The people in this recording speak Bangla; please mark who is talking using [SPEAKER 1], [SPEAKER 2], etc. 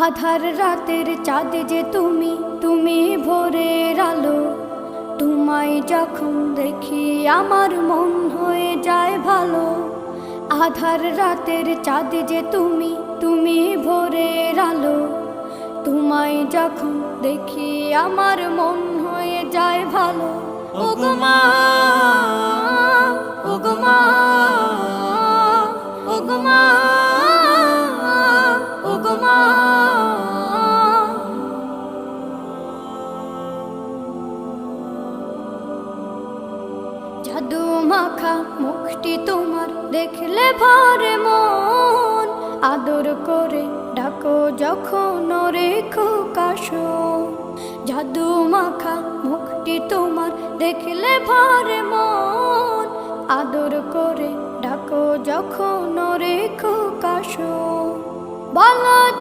[SPEAKER 1] আধার রাতের চাঁদ যে তুমি, তুমি ভোরের আলো। তোমায় যখন দেখি আমার মন হয়ে যায় ভালো। আধার রাতের চাঁদ যে তুমি, তুমি ভোরের আলো। তোমায় যখন দেখি আমার মন হয়ে যায় ভালো। ওগো মা, ওগো মা, ওগো মা, ওগো মা। জাদু মাখা মুখটি তোমার দেখলে ভরে মন। আদর করে ডাকো যখন রেখো কাশো। জাদু মাখা মুখটি তোমার দেখলে ভরে মন। আদর করে ডাকো যখন রেখো কাশো। বলো